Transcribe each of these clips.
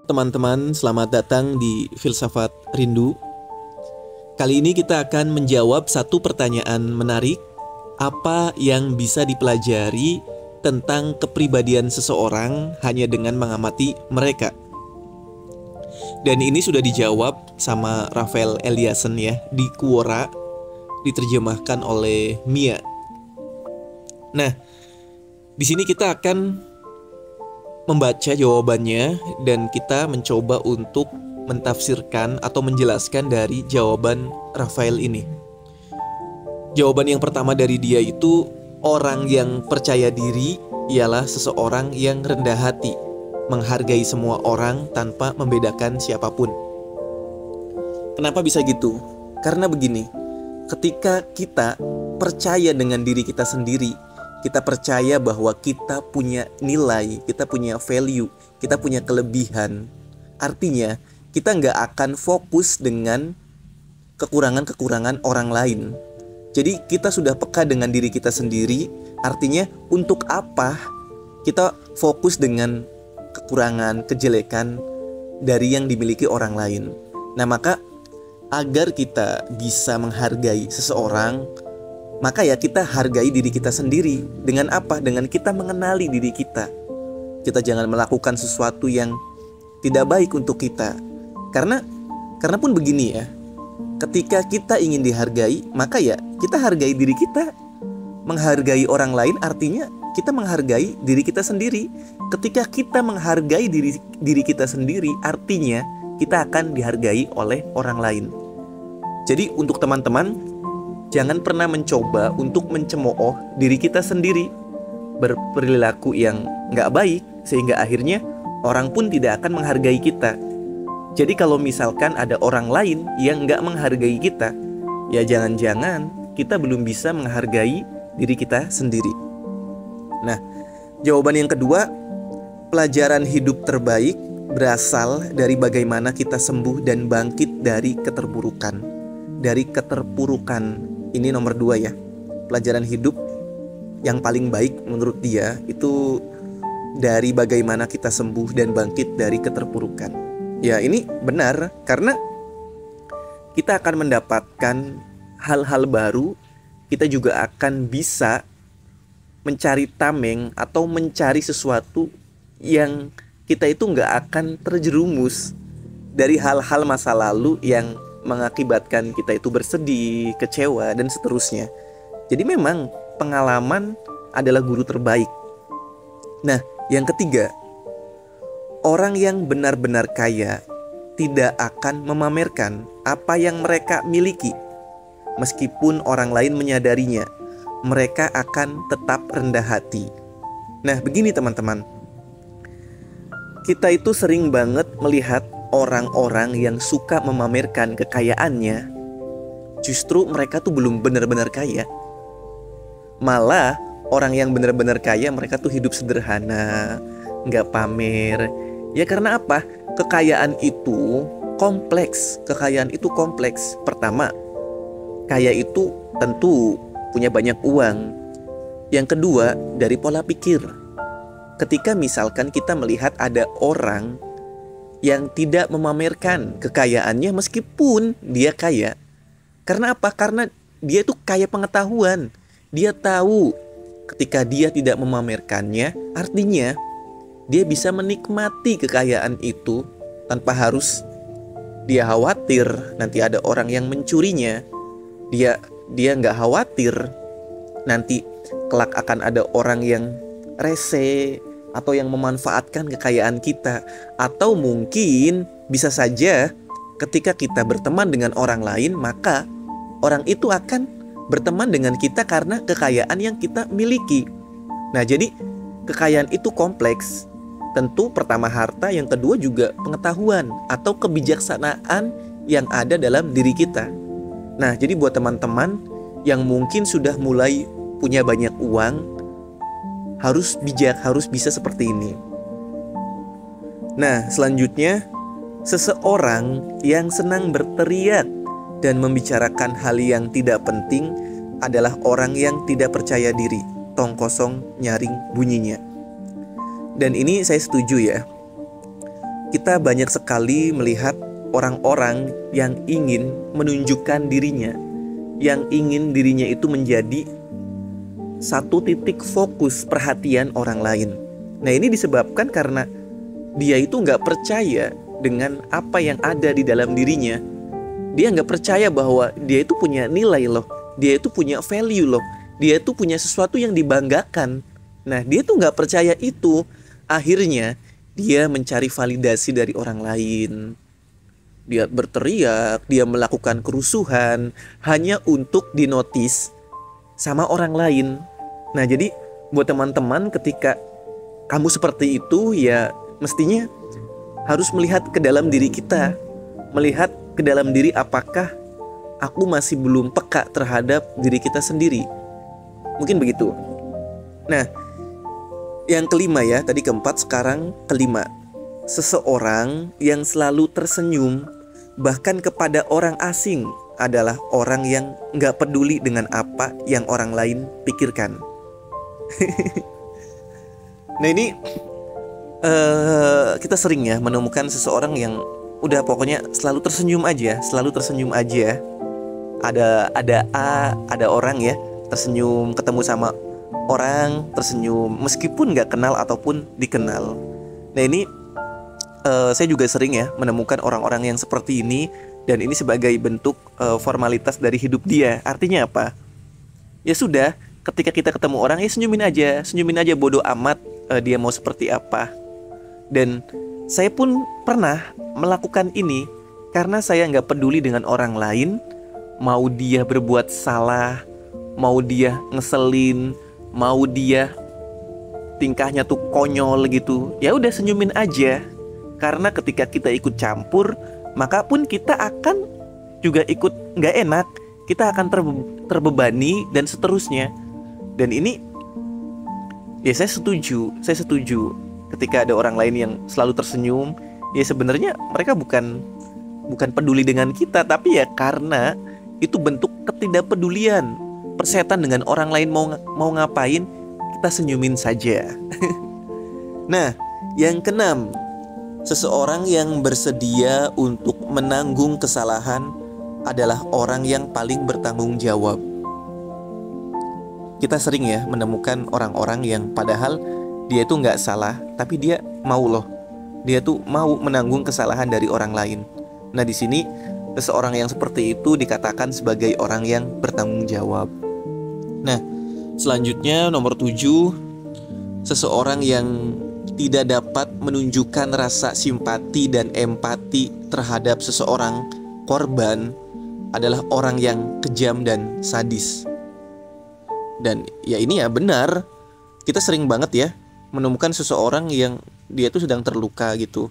teman-teman, selamat datang di Filsafat Rindu. Kali ini kita akan menjawab satu pertanyaan menarik. Apa yang bisa dipelajari tentang kepribadian seseorang hanya dengan mengamati mereka? Dan ini sudah dijawab sama Raphael Eliassen ya, di Quora, diterjemahkan oleh Mia. Nah, di sini kita akan membaca jawabannya dan kita mencoba untuk mentafsirkan atau menjelaskan dari jawaban Raphael ini. Jawaban yang pertama dari dia itu, orang yang percaya diri ialah seseorang yang rendah hati, menghargai semua orang tanpa membedakan siapapun. Kenapa bisa gitu? Karena begini, ketika kita percaya dengan diri kita sendiri, kita percaya bahwa kita punya nilai, kita punya value, kita punya kelebihan. Artinya, kita nggak akan fokus dengan kekurangan-kekurangan orang lain. Jadi, kita sudah peka dengan diri kita sendiri. Artinya, untuk apa kita fokus dengan kekurangan, kejelekan dari yang dimiliki orang lain? Nah, maka agar kita bisa menghargai seseorang, maka ya kita hargai diri kita sendiri. Dengan apa? Dengan kita mengenali diri kita. Kita jangan melakukan sesuatu yang tidak baik untuk kita. Karena pun begini ya, ketika kita ingin dihargai, maka ya kita hargai diri kita. Menghargai orang lain artinya kita menghargai diri kita sendiri. Ketika kita menghargai diri kita sendiri, artinya kita akan dihargai oleh orang lain. Jadi untuk teman-teman, jangan pernah mencoba untuk mencemooh diri kita sendiri, berperilaku yang nggak baik, sehingga akhirnya orang pun tidak akan menghargai kita. Jadi kalau misalkan ada orang lain yang nggak menghargai kita, ya jangan-jangan kita belum bisa menghargai diri kita sendiri. Nah, jawaban yang kedua, pelajaran hidup terbaik berasal dari bagaimana kita sembuh dan bangkit dari keterpurukan. Dari keterpurukan. Ini nomor 2 ya. Pelajaran hidup yang paling baik menurut dia itu dari bagaimana kita sembuh dan bangkit dari keterpurukan. Ya, ini benar karena kita akan mendapatkan hal-hal baru. Kita juga akan bisa mencari tameng atau mencari sesuatu yang kita itu nggak akan terjerumus dari hal-hal masa lalu yang mengakibatkan kita itu bersedih, kecewa, dan seterusnya. Jadi memang pengalaman adalah guru terbaik. Nah, yang ketiga, orang yang benar-benar kaya tidak akan memamerkan apa yang mereka miliki. Meskipun orang lain menyadarinya, mereka akan tetap rendah hati. Nah, begini teman-teman, kita itu sering banget melihat orang-orang yang suka memamerkan kekayaannya. Justru mereka tuh belum benar-benar kaya. Malah orang yang benar-benar kaya, mereka tuh hidup sederhana, nggak pamer. Ya karena apa? Kekayaan itu kompleks. Pertama, kaya itu tentu punya banyak uang. Yang kedua, dari pola pikir. Ketika misalkan kita melihat ada orang yang tidak memamerkan kekayaannya meskipun dia kaya. Karena apa? Karena dia itu kaya pengetahuan. Dia tahu ketika dia tidak memamerkannya, artinya dia bisa menikmati kekayaan itu tanpa harus dia khawatir nanti ada orang yang mencurinya. Dia nggak khawatir nanti kelak akan ada orang yang rese atau yang memanfaatkan kekayaan kita. Atau mungkin bisa saja ketika kita berteman dengan orang lain, maka orang itu akan berteman dengan kita karena kekayaan yang kita miliki. Nah, jadi kekayaan itu kompleks. Tentu pertama harta, yang kedua juga pengetahuan atau kebijaksanaan yang ada dalam diri kita. Nah, jadi buat teman-teman yang mungkin sudah mulai punya banyak uang, harus bijak, harus bisa seperti ini. Nah, selanjutnya, seseorang yang senang berteriak dan membicarakan hal yang tidak penting adalah orang yang tidak percaya diri. Tong kosong nyaring bunyinya. Dan ini saya setuju ya. kita banyak sekali melihat orang-orang yang ingin menunjukkan dirinya, yang ingin dirinya itu menjadi satu titik fokus perhatian orang lain. Nah, ini disebabkan karena dia itu nggak percaya dengan apa yang ada di dalam dirinya. Dia nggak percaya bahwa dia itu punya nilai loh, dia itu punya value loh, dia itu punya sesuatu yang dibanggakan. Nah, dia tuh nggak percaya itu. Akhirnya dia mencari validasi dari orang lain. Dia berteriak, dia melakukan kerusuhan hanya untuk dinotis sama orang lain. Nah, jadi buat teman-teman, ketika kamu seperti itu, ya mestinya harus melihat ke dalam diri kita. Melihat ke dalam diri, apakah aku masih belum peka terhadap diri kita sendiri. Mungkin begitu. Nah, yang kelima ya, tadi keempat, sekarang kelima. Seseorang yang selalu tersenyum bahkan kepada orang asing adalah orang yang gak peduli dengan apa yang orang lain pikirkan. Nah, ini kita sering ya menemukan seseorang yang udah pokoknya selalu tersenyum aja, selalu tersenyum aja. Ada orang ya tersenyum ketemu sama orang, tersenyum meskipun gak kenal ataupun dikenal. Nah, ini saya juga sering ya menemukan orang-orang yang seperti ini, dan ini sebagai bentuk formalitas dari hidup dia. Artinya apa? Ya sudah, ketika kita ketemu orang, ya senyumin aja, bodo amat dia mau seperti apa. Dan saya pun pernah melakukan ini karena saya nggak peduli dengan orang lain, mau dia berbuat salah, mau dia ngeselin, mau dia tingkahnya tuh konyol gitu, ya udah senyumin aja. Karena ketika kita ikut campur, maka pun kita akan juga ikut nggak enak, kita akan terbebani dan seterusnya. Dan ini ya saya setuju. Ketika ada orang lain yang selalu tersenyum, ya sebenarnya mereka bukan peduli dengan kita, tapi ya karena itu bentuk ketidakpedulian. Persetan dengan orang lain mau ngapain, kita senyumin saja. Nah, yang keenam, seseorang yang bersedia untuk menanggung kesalahan adalah orang yang paling bertanggung jawab. Kita sering ya menemukan orang-orang yang padahal dia itu nggak salah, tapi dia mau loh. Dia tuh mau menanggung kesalahan dari orang lain. Nah, di sini seseorang yang seperti itu dikatakan sebagai orang yang bertanggung jawab. Nah, selanjutnya nomor 7, seseorang yang tidak dapat menunjukkan rasa simpati dan empati terhadap seseorang korban adalah orang yang kejam dan sadis. Dan ya ini ya benar, kita sering banget ya menemukan seseorang yang dia tuh sedang terluka gitu.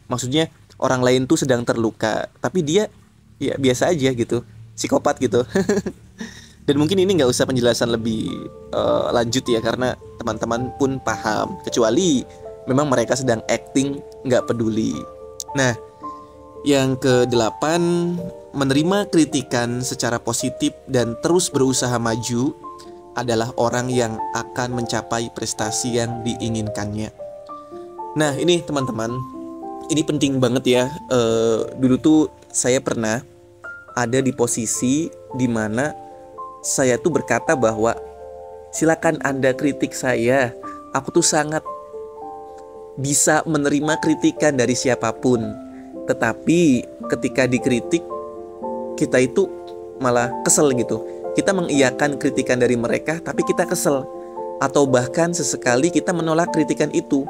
Maksudnya orang lain tuh sedang terluka, tapi dia ya biasa aja gitu, psikopat gitu. Dan mungkin ini nggak usah penjelasan lebih lanjut ya, karena teman-teman pun paham, kecuali memang mereka sedang acting nggak peduli. Nah, yang ke-8, menerima kritikan secara positif dan terus berusaha maju adalah orang yang akan mencapai prestasi yang diinginkannya. Nah, ini teman-teman, ini penting banget ya. Dulu tuh saya pernah ada di posisi dimana saya tuh berkata bahwa silakan Anda kritik saya, aku tuh sangat bisa menerima kritikan dari siapapun. Tetapi ketika dikritik, kita itu malah kesel gitu. Kita mengiyakan kritikan dari mereka, tapi kita kesel. Atau bahkan sesekali kita menolak kritikan itu.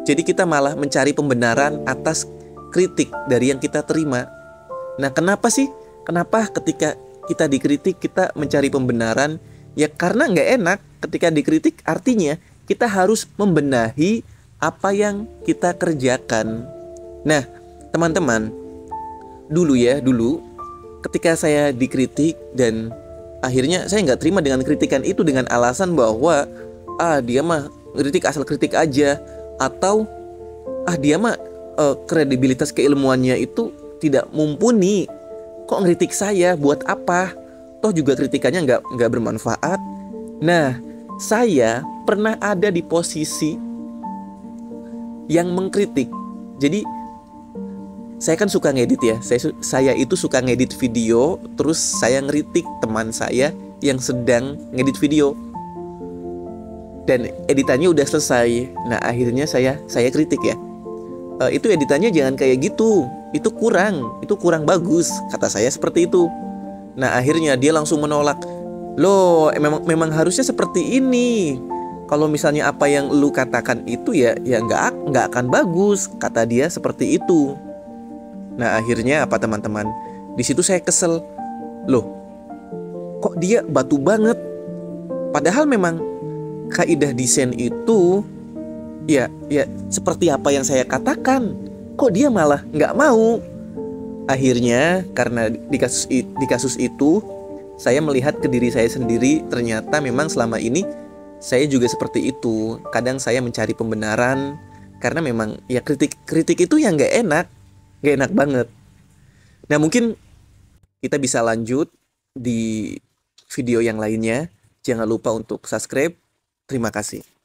Jadi kita malah mencari pembenaran atas kritik dari yang kita terima. Nah, kenapa sih? Kenapa ketika kita dikritik kita mencari pembenaran? Ya karena nggak enak ketika dikritik, artinya kita harus membenahi apa yang kita kerjakan. Nah, teman-teman, dulu ketika saya dikritik dan akhirnya saya nggak terima dengan kritikan itu dengan alasan bahwa dia mah kritik asal kritik aja, atau dia mah kredibilitas keilmuannya itu tidak mumpuni, kok ngeritik saya buat apa, toh juga kritikannya nggak bermanfaat. Nah, saya pernah ada di posisi yang mengkritik Jadi saya kan suka ngedit ya. Saya itu suka ngedit video, terus saya ngeritik teman saya yang sedang ngedit video. Dan editannya udah selesai. Nah, akhirnya saya kritik ya. Itu editannya jangan kayak gitu. Itu kurang bagus, kata saya seperti itu. Nah, akhirnya dia langsung menolak. Loh, memang harusnya seperti ini. Kalau misalnya apa yang lu katakan itu ya nggak akan bagus, kata dia seperti itu. Nah, akhirnya apa teman-teman? Di situ saya kesel. Loh, kok dia batu banget? Padahal memang kaidah desain itu ya seperti apa yang saya katakan. Kok dia malah nggak mau? Akhirnya karena di kasus itu saya melihat ke diri saya sendiri, ternyata memang selama ini saya juga seperti itu. Kadang saya mencari pembenaran karena memang ya kritik itu yang nggak enak banget. Nah, mungkin kita bisa lanjut di video yang lainnya. Jangan lupa untuk subscribe. Terima kasih.